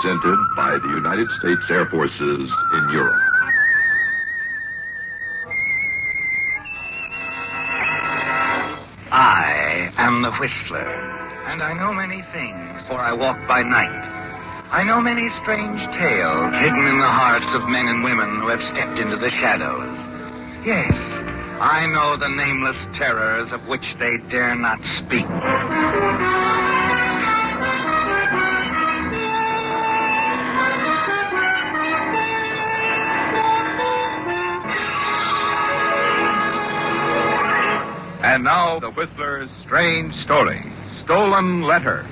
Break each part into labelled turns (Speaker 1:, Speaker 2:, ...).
Speaker 1: presented by the United States Air Forces in Europe.
Speaker 2: I am the Whistler, and I know many things, for I walk by night. I know many strange tales hidden in the hearts of men and women who have stepped into the shadows. Yes, I know the nameless terrors of which they dare not speak. And now, the Whistler's strange story, Stolen Letter.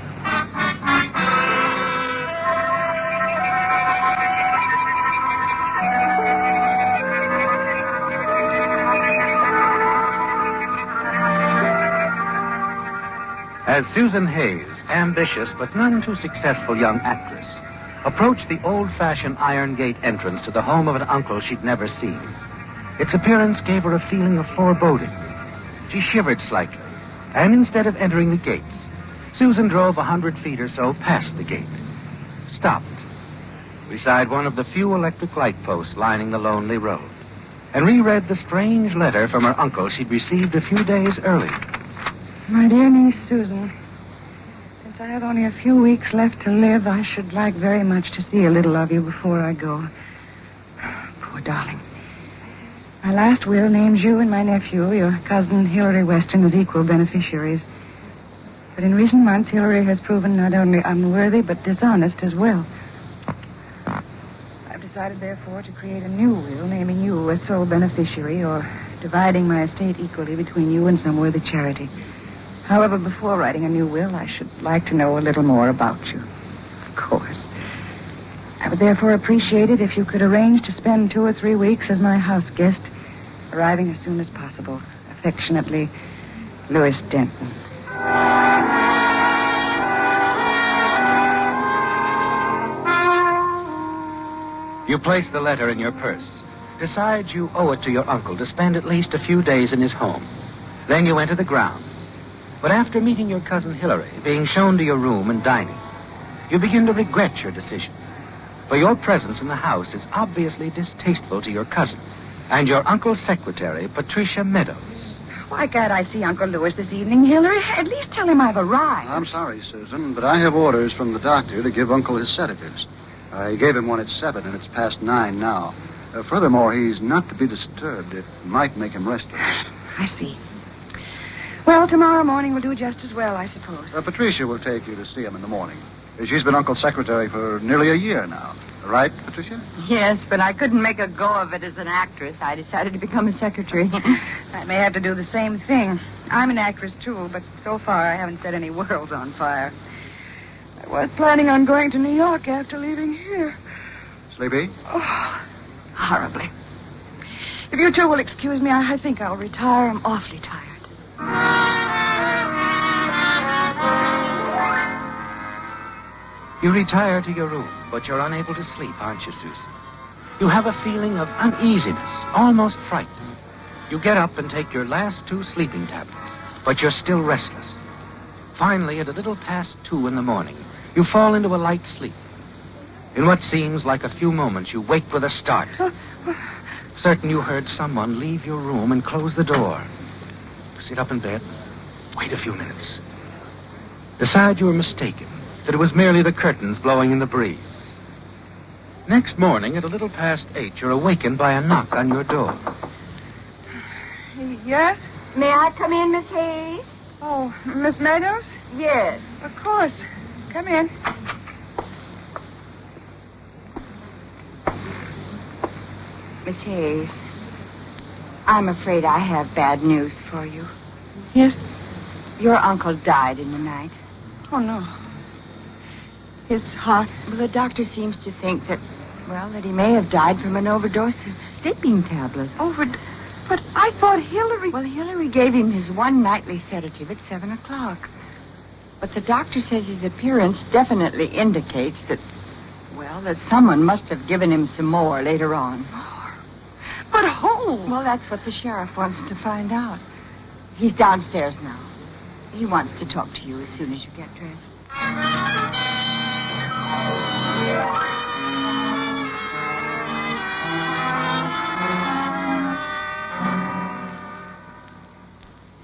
Speaker 2: As Susan Hayes, ambitious but none too successful young actress, approached the old-fashioned iron gate entrance to the home of an uncle she'd never seen, its appearance gave her a feeling of foreboding. She shivered slightly, and instead of entering the gates, Susan drove 100 feet or so past the gate, stopped beside one of the few electric light posts lining the lonely road, and reread the strange letter from her uncle she'd received a few days earlier.
Speaker 3: My dear niece, Susan, since I have only a few weeks left to live, I should like very much to see a little of you before I go. Poor darling. My last will names you and my nephew, your cousin Hilary Weston, as equal beneficiaries. But in recent months, Hilary has proven not only unworthy, but dishonest as well. I've decided, therefore, to create a new will naming you as sole beneficiary, or dividing my estate equally between you and some worthy charity. However, before writing a new will, I should like to know a little more about you. Of course. I would therefore appreciate it if you could arrange to spend 2 or 3 weeks as my house guest, arriving as soon as possible. Affectionately, Louis Denton.
Speaker 2: You place the letter in your purse. Decide you owe it to your uncle to spend at least a few days in his home. Then you enter the grounds. But after meeting your cousin Hilary, being shown to your room and dining, you begin to regret your decision. For your presence in the house is obviously distasteful to your cousin and your uncle's secretary, Patricia Meadows.
Speaker 3: Why can't I see Uncle Louis this evening, Hilary? At least tell him I've arrived.
Speaker 4: I'm sorry, Susan, but I have orders from the doctor to give Uncle his sedatives. I gave him one at 7, and it's past 9 now. Furthermore, he's not to be disturbed. It might make him restless.
Speaker 3: I see. Well, tomorrow morning will do just as well, I suppose.
Speaker 4: Patricia will take you to see him in the morning. She's been Uncle's secretary for nearly a year now. Right, Patricia?
Speaker 5: Yes, but I couldn't make a go of it as an actress. I decided to become a secretary.
Speaker 3: I may have to do the same thing. I'm an actress, too, but so far I haven't set any worlds on fire. I was planning on going to New York after leaving here.
Speaker 4: Sleepy?
Speaker 3: Oh, horribly. If you two will excuse me, I think I'll retire. I'm awfully tired.
Speaker 2: You retire to your room, but you're unable to sleep, aren't you, Susan? You have a feeling of uneasiness, almost fright. You get up and take your last 2 sleeping tablets, but you're still restless. Finally, at a little past 2 in the morning, you fall into a light sleep. In what seems like a few moments, you wake with a start. Certain you heard someone leave your room and close the door. Sit up in bed. Wait a few minutes. Decide you were mistaken, that it was merely the curtains blowing in the breeze. Next morning, at a little past 8, you're awakened by a knock on your door.
Speaker 3: Yes?
Speaker 5: May I come in, Miss Hayes?
Speaker 3: Oh, Miss Meadows?
Speaker 5: Yes.
Speaker 3: Of course. Come in.
Speaker 5: Miss Hayes, I'm afraid I have bad news for you.
Speaker 3: Yes?
Speaker 5: Your uncle died in the night.
Speaker 3: Oh, no. His heart?
Speaker 5: Well, the doctor seems to think that he may have died from an overdose of sleeping tablets.
Speaker 3: But I thought Hilary...
Speaker 5: Well, Hilary gave him his one nightly sedative at 7 o'clock. But the doctor says his appearance definitely indicates that someone must have given him some more later on.
Speaker 3: More? But who?
Speaker 5: Well, that's what the sheriff wants to find out. He's downstairs now. He wants to talk to you as soon as you get dressed.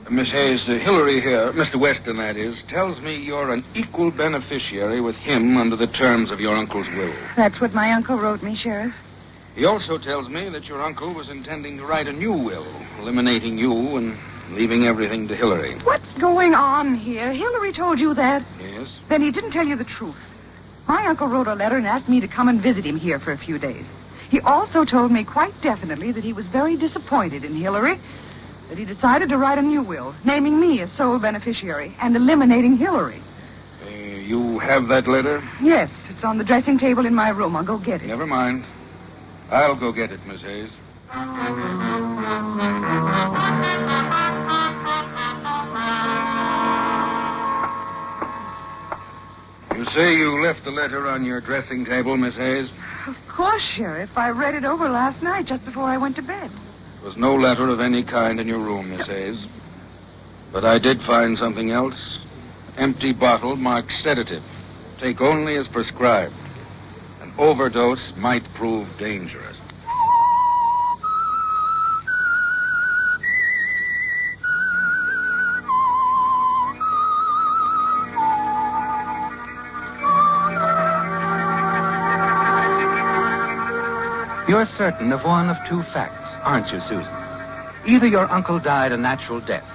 Speaker 2: Miss Hayes, Hillary here, Mr. Weston, that is, tells me you're an equal beneficiary with him under the terms of your uncle's will.
Speaker 3: That's what my uncle wrote me, Sheriff.
Speaker 2: He also tells me that your uncle was intending to write a new will, eliminating you and leaving everything to Hillary.
Speaker 3: What's going on here? Hillary told you that?
Speaker 2: Yes?
Speaker 3: Then he didn't tell you the truth. My uncle wrote a letter and asked me to come and visit him here for a few days. He also told me quite definitely that he was very disappointed in Hillary, that he decided to write a new will, naming me as sole beneficiary and eliminating Hillary.
Speaker 2: You have that letter?
Speaker 3: Yes, it's on the dressing table in my room. I'll go get it.
Speaker 2: Never mind. I'll go get it, Miss Hayes. You say you left the letter on your dressing table, Miss Hayes?
Speaker 3: Of course, Sheriff. I read it over last night just before I went to bed.
Speaker 2: There was no letter of any kind in your room, Miss Hayes. But I did find something else. Empty bottle marked sedative. Take only as prescribed. An overdose might prove dangerous. You're certain of one of two facts, aren't you, Susan? Either your uncle died a natural death,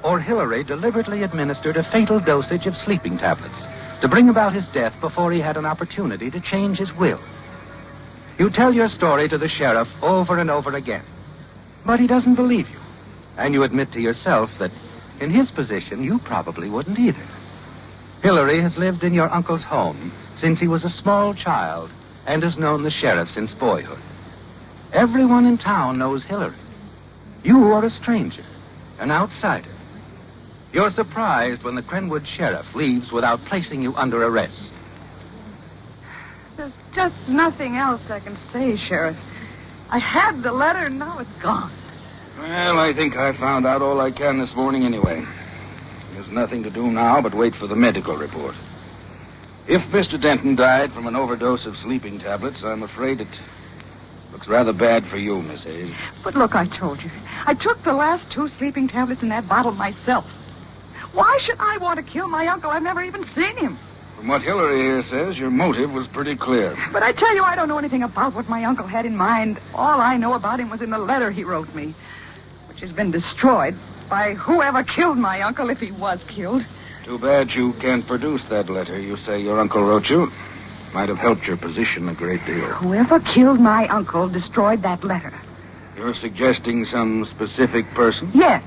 Speaker 2: or Hillary deliberately administered a fatal dosage of sleeping tablets to bring about his death before he had an opportunity to change his will. You tell your story to the sheriff over and over again, but he doesn't believe you. And you admit to yourself that in his position, you probably wouldn't either. Hillary has lived in your uncle's home since he was a small child and has known the sheriff since boyhood. Everyone in town knows Hillary. You are a stranger, an outsider. You're surprised when the Crenwood sheriff leaves without placing you under arrest.
Speaker 3: There's just nothing else I can say, Sheriff. I had the letter and now it's gone.
Speaker 2: Well, I think I found out all I can this morning anyway. There's nothing to do now but wait for the medical report. If Mr. Denton died from an overdose of sleeping tablets, I'm afraid it looks rather bad for you, Miss Hayes.
Speaker 3: But look, I told you. I took the last 2 sleeping tablets in that bottle myself. Why should I want to kill my uncle? I've never even seen him.
Speaker 2: From what Hillary here says, your motive was pretty clear.
Speaker 3: But I tell you, I don't know anything about what my uncle had in mind. All I know about him was in the letter he wrote me, which has been destroyed by whoever killed my uncle, if he was killed.
Speaker 2: Too bad you can't produce that letter you say your uncle wrote you. Might have helped your position a great deal.
Speaker 3: Whoever killed my uncle destroyed that letter.
Speaker 2: You're suggesting some specific person?
Speaker 3: Yes.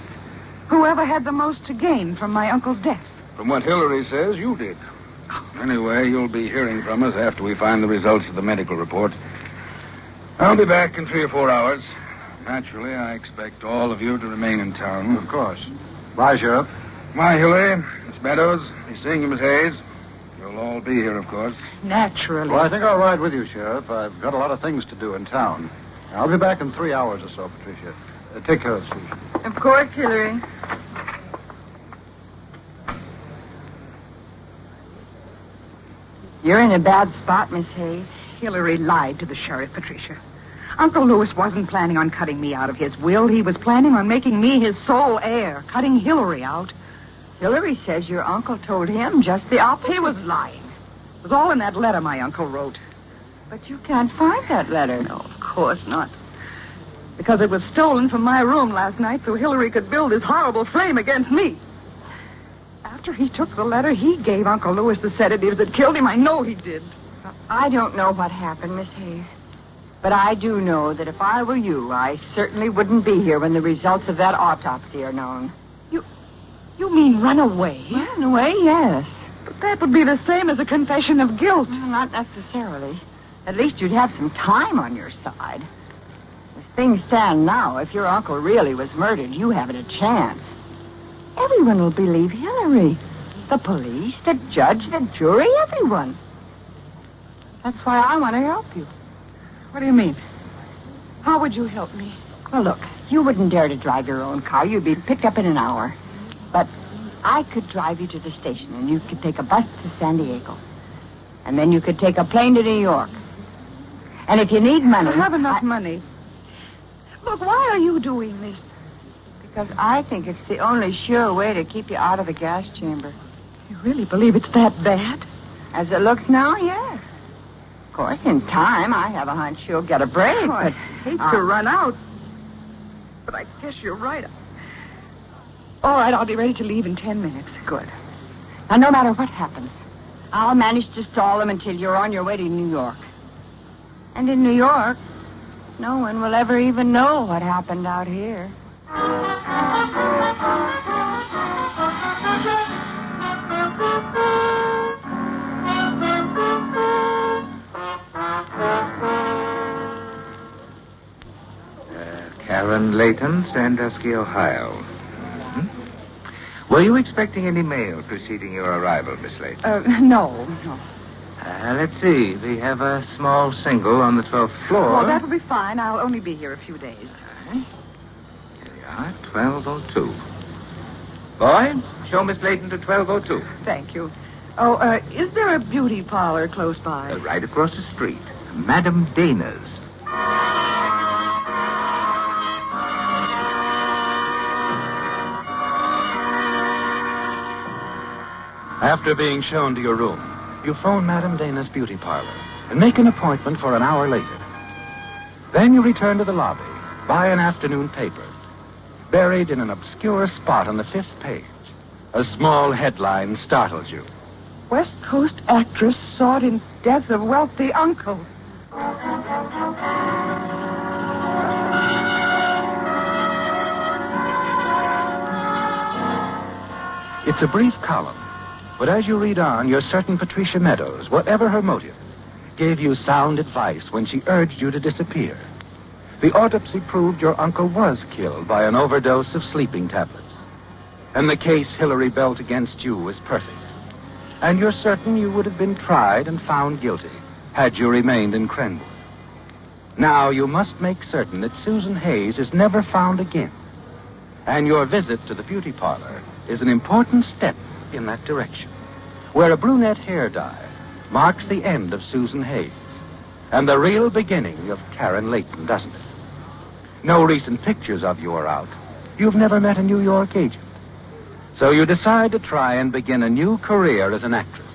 Speaker 3: Whoever had the most to gain from my uncle's death.
Speaker 2: From what Hillary says, you did. Anyway, you'll be hearing from us after we find the results of the medical report. I'll be back in 3 or 4 hours. Naturally, I expect all of you to remain in town.
Speaker 4: Of course. Bye, Sheriff.
Speaker 2: Bye, Hillary. Miss Meadows. Be seeing you, Miss Hayes. You'll all be here, of course.
Speaker 3: Naturally.
Speaker 4: Well, I think I'll ride with you, Sheriff. I've got a lot of things to do in town. I'll be back in 3 hours or so, Patricia. Take care of Susan.
Speaker 5: Of course, Hillary. You're in a bad spot, Miss Hayes.
Speaker 3: Hillary lied to the sheriff, Patricia. Uncle Lewis wasn't planning on cutting me out of his will. He was planning on making me his sole heir, cutting Hillary out.
Speaker 5: Hillary says your uncle told him just the opposite.
Speaker 3: He was lying. It was all in that letter my uncle wrote.
Speaker 5: But you can't find that letter.
Speaker 3: No, of course not. Because it was stolen from my room last night so Hillary could build his horrible flame against me. After he took the letter, he gave Uncle Lewis the sedatives that killed him. I know he did.
Speaker 5: I don't know what happened, Miss Hayes. But I do know that if I were you, I certainly wouldn't be here when the results of that autopsy are known.
Speaker 3: You mean run away?
Speaker 5: Run away, yes.
Speaker 3: But that would be the same as a confession of guilt.
Speaker 5: Well, not necessarily. At least you'd have some time on your side. As things stand now, if your uncle really was murdered, you haven't a chance. Everyone will believe Hillary. The police, the judge, the jury, everyone. That's why I want to help you.
Speaker 3: What do you mean? How would you help me?
Speaker 5: Well, look, you wouldn't dare to drive your own car. You'd be picked up in an hour. But I could drive you to the station, and you could take a bus to San Diego. And then you could take a plane to New York. And if you need money...
Speaker 3: I have enough money. Look, why are you doing this?
Speaker 5: Because I think it's the only sure way to keep you out of the gas chamber.
Speaker 3: You really believe it's that bad?
Speaker 5: As it looks now, yes. Of course, in time, I have a hunch you'll get a break.
Speaker 3: Oh,
Speaker 5: but
Speaker 3: I'd hate to run out. But I guess you're right. All right, I'll be ready to leave in 10 minutes.
Speaker 5: Good. Now, no matter what happens, I'll manage to stall them until you're on your way to New York. And in New York, no one will ever even know what happened out here.
Speaker 2: Karen Layton, Sandusky, Ohio. Were you expecting any mail preceding your arrival, Miss Layton?
Speaker 3: No.
Speaker 2: Let's see. We have a small single on the 12th floor.
Speaker 3: Well, that will be fine. I'll only be here a few days.
Speaker 2: Here we are, 1202. Boy, show Miss Layton to 1202.
Speaker 3: Thank you. Oh, is there a beauty parlor close by?
Speaker 2: Right across the street. Madame Dana's. After being shown to your room, you phone Madame Dana's beauty parlor and make an appointment for an hour later. Then you return to the lobby, buy an afternoon paper. Buried in an obscure spot on the 5th page, a small headline startles you.
Speaker 3: West Coast actress sought in death of wealthy uncle.
Speaker 2: It's a brief column, but as you read on, you're certain Patricia Meadows, whatever her motive, gave you sound advice when she urged you to disappear. The autopsy proved your uncle was killed by an overdose of sleeping tablets. And the case Hillary built against you was perfect. And you're certain you would have been tried and found guilty had you remained in Crenwood. Now you must make certain that Susan Hayes is never found again. And your visit to the beauty parlor is an important step in that direction, where a brunette hair dye marks the end of Susan Hayes and the real beginning of Karen Layton, doesn't it? No recent pictures of you are out. You've never met a New York agent. So you decide to try and begin a new career as an actress.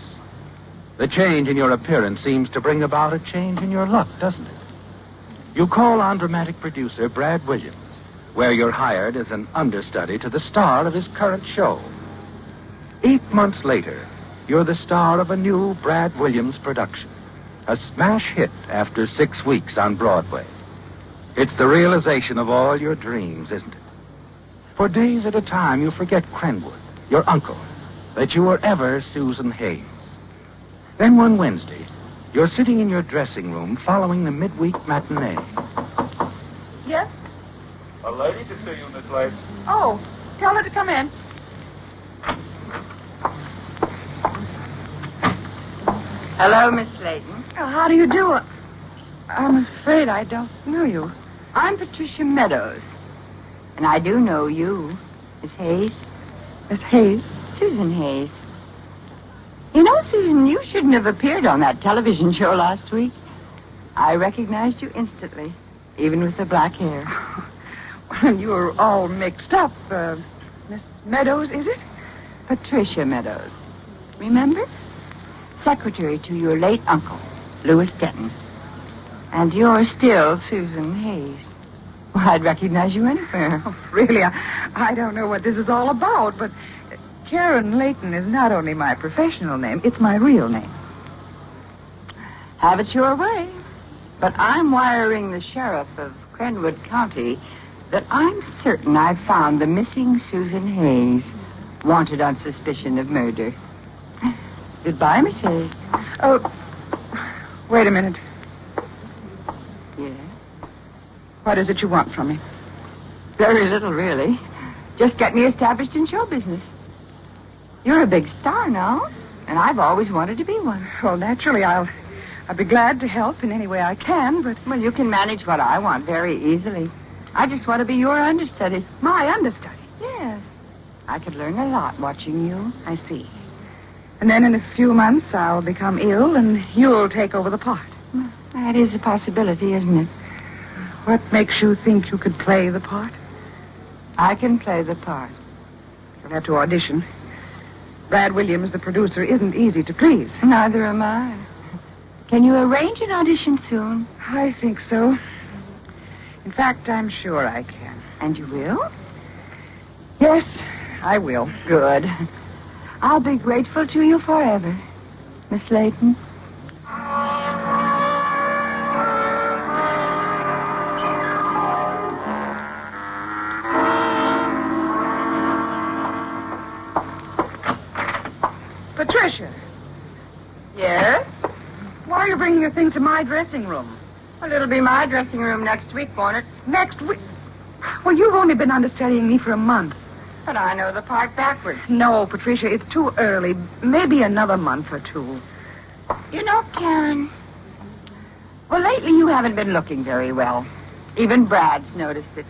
Speaker 2: The change in your appearance seems to bring about a change in your luck, doesn't it? You call on dramatic producer Brad Williams, where you're hired as an understudy to the star of his current show. 8 months later, you're the star of a new Brad Williams production, a smash hit after 6 weeks on Broadway. It's the realization of all your dreams, isn't it? For days at a time, you forget Crenwood, your uncle, that you were ever Susan Hayes. Then one Wednesday, you're sitting in your dressing room following the midweek matinee.
Speaker 3: Yes?
Speaker 1: A lady to see you, Miss Layton.
Speaker 3: Oh, tell her to come in.
Speaker 5: Hello, Miss Layton.
Speaker 3: Oh, how do you do? I'm afraid I don't know you.
Speaker 5: I'm Patricia Meadows. And I do know you, Miss Hayes.
Speaker 3: Miss Hayes?
Speaker 5: Susan Hayes. You know, Susan, you shouldn't have appeared on that television show last week. I recognized you instantly, even with the black hair.
Speaker 3: Well, you were all mixed up. Miss Meadows, is it?
Speaker 5: Patricia Meadows. Remember? Secretary to your late uncle, Louis Denton. And you're still Susan Hayes. Well, I'd recognize you anywhere.
Speaker 3: Oh, really, I don't know what this is all about, but Karen Layton is not only my professional name, it's my real name.
Speaker 5: Have it your way. But I'm wiring the sheriff of Crenwood County that I'm certain I've found the missing Susan Hayes, wanted on suspicion of murder. Goodbye, Miss Hayes.
Speaker 3: Oh, wait a minute.
Speaker 5: Yes?
Speaker 3: What is it you want from me?
Speaker 5: Very little, really. Just get me established in show business. You're a big star now, and I've always wanted to be one.
Speaker 3: Well, naturally, I'll be glad to help in any way I can, but...
Speaker 5: Well, you can manage what I want very easily. I just want to be your understudy.
Speaker 3: My understudy?
Speaker 5: Yes. I could learn a lot watching you.
Speaker 3: I see. And then in a few months, I'll become ill, and you'll take over the part.
Speaker 5: That is a possibility, isn't it?
Speaker 3: What makes you think you could play the part?
Speaker 5: I can play the part.
Speaker 3: You'll have to audition. Brad Williams, the producer, isn't easy to please.
Speaker 5: Neither am I. Can you arrange an audition soon?
Speaker 3: I think so. In fact, I'm sure I can.
Speaker 5: And you will?
Speaker 3: Yes, I will.
Speaker 5: Good. I'll be grateful to you forever, Miss Layton.
Speaker 3: Patricia.
Speaker 5: Yes?
Speaker 3: Why are you bringing your things to my dressing room?
Speaker 5: Well, it'll be my dressing room next week, won't it?
Speaker 3: Next week? Well, you've only been understudying me for a month.
Speaker 5: But I know the part backwards.
Speaker 3: No, Patricia, it's too early. Maybe another month or two.
Speaker 5: You know, Karen, well, lately you haven't been looking very well. Even Brad's noticed it.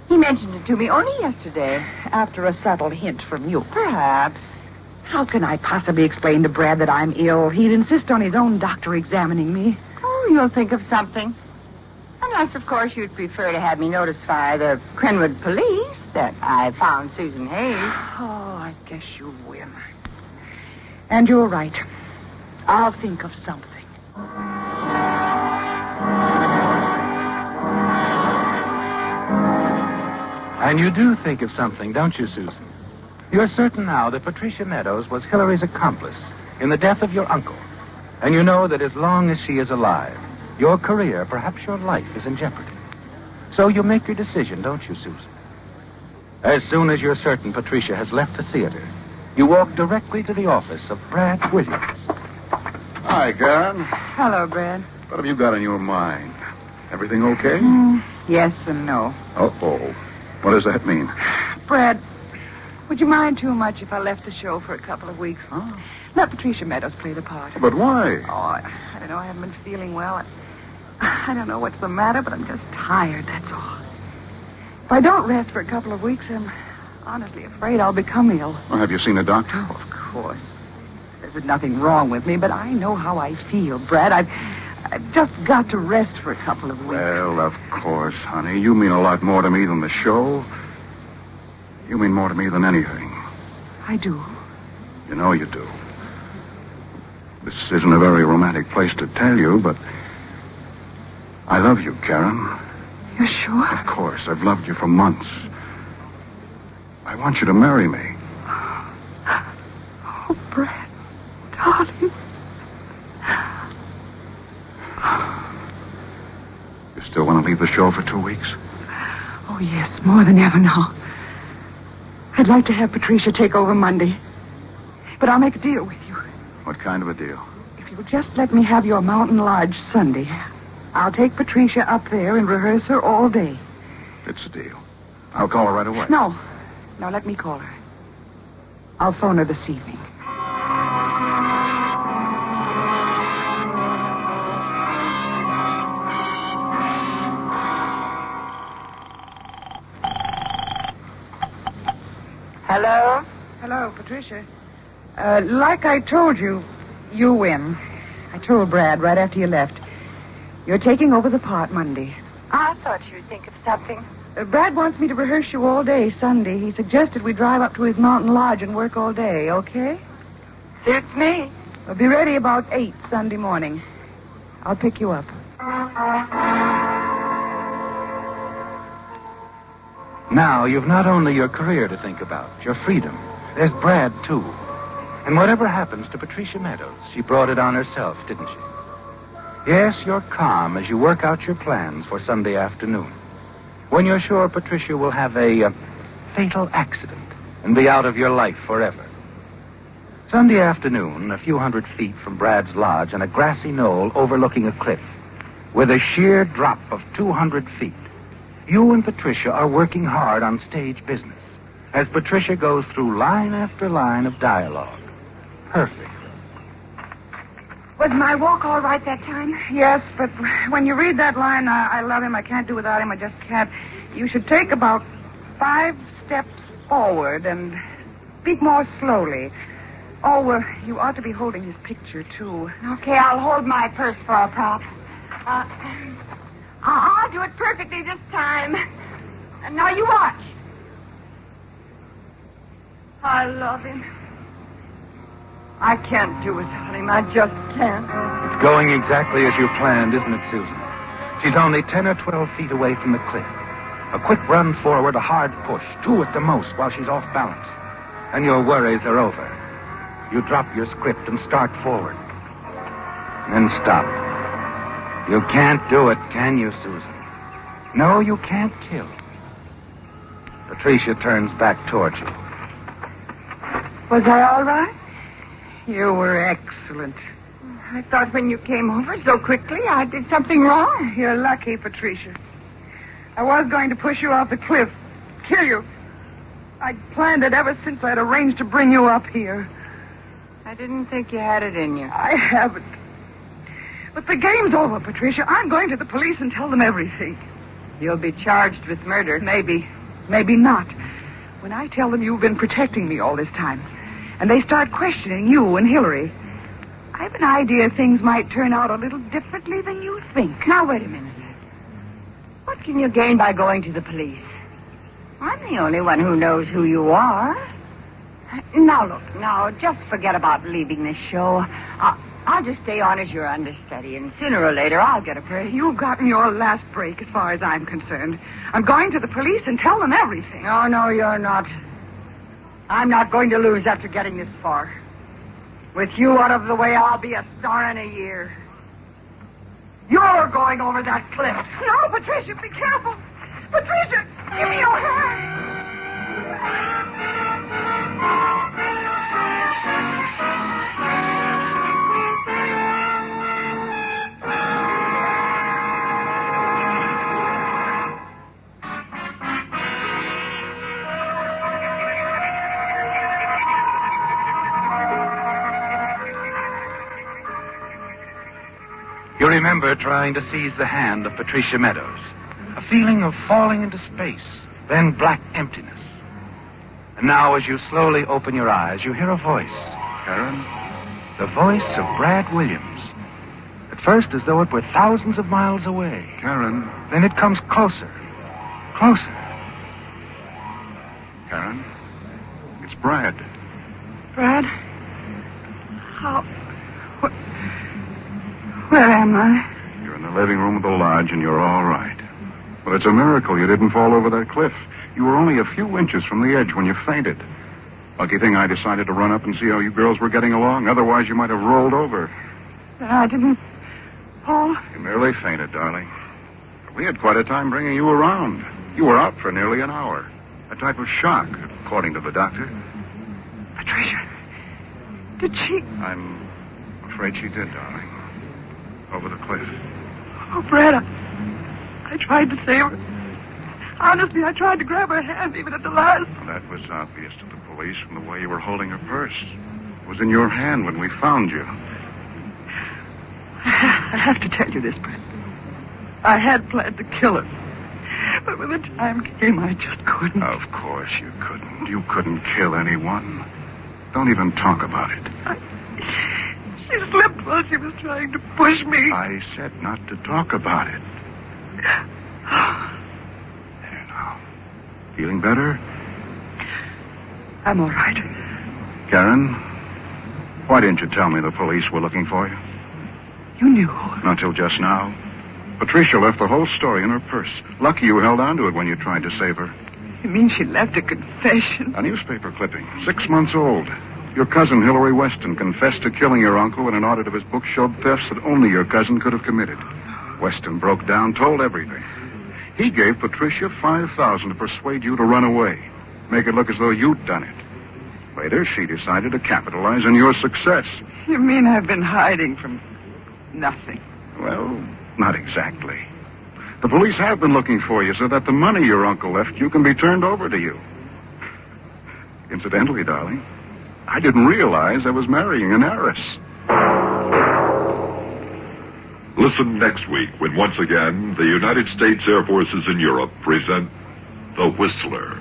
Speaker 5: He mentioned it to me only yesterday.
Speaker 3: After a subtle hint from you.
Speaker 5: Perhaps.
Speaker 3: How can I possibly explain to Brad that I'm ill? He'd insist on his own doctor examining me.
Speaker 5: Oh, you'll think of something. Unless, of course, you'd prefer to have me notify the Crenwood police that I found Susan Hayes.
Speaker 3: Oh, I guess you will. And you're right. I'll think of something.
Speaker 2: And you do think of something, don't you, Susan? You're certain now that Patricia Meadows was Hillary's accomplice in the death of your uncle. And you know that as long as she is alive, your career, perhaps your life, is in jeopardy. So you make your decision, don't you, Susan? As soon as you're certain Patricia has left the theater, you walk directly to the office of Brad Williams.
Speaker 1: Hi, Karen.
Speaker 3: Hello, Brad.
Speaker 1: What have you got in your mind? Everything okay?
Speaker 3: Yes and no.
Speaker 1: Uh-oh. What does that mean?
Speaker 3: Brad, would you mind too much if I left the show for a couple of weeks?
Speaker 1: Huh?
Speaker 3: Let Patricia Meadows play the part.
Speaker 1: But why?
Speaker 3: Oh, I don't know. I haven't been feeling well. I don't know what's the matter, but I'm just tired, that's all. If I don't rest for a couple of weeks, I'm honestly afraid I'll become ill.
Speaker 1: Well, have you seen a doctor?
Speaker 3: Oh, of course. There's nothing wrong with me, but I know how I feel, Brad. I've just got to rest for a couple of weeks.
Speaker 1: Well, of course, honey. You mean a lot more to me than the show. You mean more to me than anything.
Speaker 3: I do.
Speaker 1: You know you do. This isn't a very romantic place to tell you, but I love you, Karen.
Speaker 3: You're sure?
Speaker 1: Of course. I've loved you for months. I want you to marry me.
Speaker 3: Oh, Brad, darling.
Speaker 1: You still want to leave the show for 2 weeks?
Speaker 3: Oh, yes, more than ever now. I'd like to have Patricia take over Monday. But I'll make a deal with you.
Speaker 1: What kind of a deal?
Speaker 3: If you'll just let me have your mountain lodge Sunday, I'll take Patricia up there and rehearse her all day.
Speaker 1: It's a deal. I'll call her right away.
Speaker 3: No, let me call her. I'll phone her this evening.
Speaker 5: Hello?
Speaker 3: Hello, Patricia. Like I told you, you win. I told Brad right after you left. You're taking over the part Monday.
Speaker 5: I thought you'd think of something.
Speaker 3: Brad wants me to rehearse you all day Sunday. He suggested we drive up to his mountain lodge and work all day, okay?
Speaker 5: Suits me.
Speaker 3: We'll be ready about 8 Sunday morning. I'll pick you up.
Speaker 2: Now, you've not only your career to think about, your freedom. There's Brad, too. And whatever happens to Patricia Meadows, she brought it on herself, didn't she? Yes, you're calm as you work out your plans for Sunday afternoon. When you're sure Patricia will have a fatal accident and be out of your life forever. Sunday afternoon, a few hundred feet from Brad's lodge on a grassy knoll overlooking a cliff, with a sheer drop of 200 feet, you and Patricia are working hard on stage business as Patricia goes through line after line of dialogue. Perfect.
Speaker 3: Was my walk all right that time? Yes, but when you read that line, I love him, I can't do without him, I just can't. You should take about 5 steps forward and speak more slowly. Oh, you ought to be holding his picture, too.
Speaker 5: Okay, I'll hold my purse for a prop. I'll do it perfectly this time. Now you watch. I love him. I can't do without him. I just can't.
Speaker 2: It's going exactly as you planned, isn't it, Susan? She's only 10 or 12 feet away from the cliff. A quick run forward, a hard push, 2 at the most while she's off balance. And your worries are over. You drop your script and start forward. Then stop. You can't do it, can you, Susan? No, you can't kill. Patricia turns back towards you.
Speaker 5: Was I all right?
Speaker 3: You were excellent.
Speaker 5: I thought when you came over so quickly, I did something wrong.
Speaker 3: You're lucky, Patricia. I was going to push you off the cliff, kill you. I'd planned it ever since I'd arranged to bring you up here.
Speaker 5: I didn't think you had it in you.
Speaker 3: I haven't. But the game's over, Patricia. I'm going to the police and tell them everything.
Speaker 5: You'll be charged with murder.
Speaker 3: Maybe. Maybe not. When I tell them you've been protecting me all this time, and they start questioning you and Hillary, I've an idea things might turn out a little differently than you think.
Speaker 5: Now, wait a minute. What can you gain by going to the police? I'm the only one who knows who you are. Now, look, just forget about leaving this show. I'll just stay on as your understudy, and sooner or later I'll get a break.
Speaker 3: You've gotten your last break as far as I'm concerned. I'm going to the police and tell them everything.
Speaker 5: No, you're not. I'm not going to lose after getting this far. With you out of the way, I'll be a star in a year. You're going over that cliff.
Speaker 3: No, Patricia, be careful. Patricia, give me your hand.
Speaker 2: You remember trying to seize the hand of Patricia Meadows. A feeling of falling into space, then black emptiness. And now, as you slowly open your eyes, you hear a voice.
Speaker 1: Karen?
Speaker 2: The voice of Brad Williams. At first, as though it were thousands of miles away.
Speaker 1: Karen?
Speaker 2: Then it comes closer. Closer.
Speaker 1: Karen? It's Brad.
Speaker 3: Brad? How... Where am I?
Speaker 1: You're in the living room of the lodge, and you're all right. But it's a miracle you didn't fall over that cliff. You were only a few inches from the edge when you fainted. Lucky thing I decided to run up and see how you girls were getting along. Otherwise, you might have rolled over.
Speaker 3: I didn't fall.
Speaker 1: You merely fainted, darling. We had quite a time bringing you around. You were out for nearly an hour. A type of shock, according to the doctor.
Speaker 3: Patricia, did she...
Speaker 1: I'm afraid she did, darling. Over the cliff.
Speaker 3: Oh, Brad, I tried to save her. Honestly, I tried to grab her hand even at the last.
Speaker 1: Well, that was obvious to the police from the way you were holding her purse. It was in your hand when we found you.
Speaker 3: I have to tell you this, Brad. I had planned to kill her. But when the time came, I just couldn't.
Speaker 1: Of course you couldn't. You couldn't kill anyone. Don't even talk about it.
Speaker 3: She slipped while she was trying to push me.
Speaker 1: I said not to talk about it. There now. Feeling better?
Speaker 3: I'm all right.
Speaker 1: Karen, why didn't you tell me the police were looking for you?
Speaker 3: You knew.
Speaker 1: Not till just now. Patricia left the whole story in her purse. Lucky you held on to it when you tried to save her.
Speaker 3: You mean she left a confession?
Speaker 1: A newspaper clipping, 6 months old. Your cousin, Hillary Weston, confessed to killing your uncle when an audit of his book showed thefts that only your cousin could have committed. Weston broke down, told everything. He gave Patricia $5,000 to persuade you to run away, make it look as though you'd done it. Later, she decided to capitalize on your success.
Speaker 3: You mean I've been hiding from nothing?
Speaker 1: Well, not exactly. The police have been looking for you so that the money your uncle left you can be turned over to you. Incidentally, darling, I didn't realize I was marrying an heiress.
Speaker 6: Listen next week when once again the United States Air Forces in Europe present The Whistler.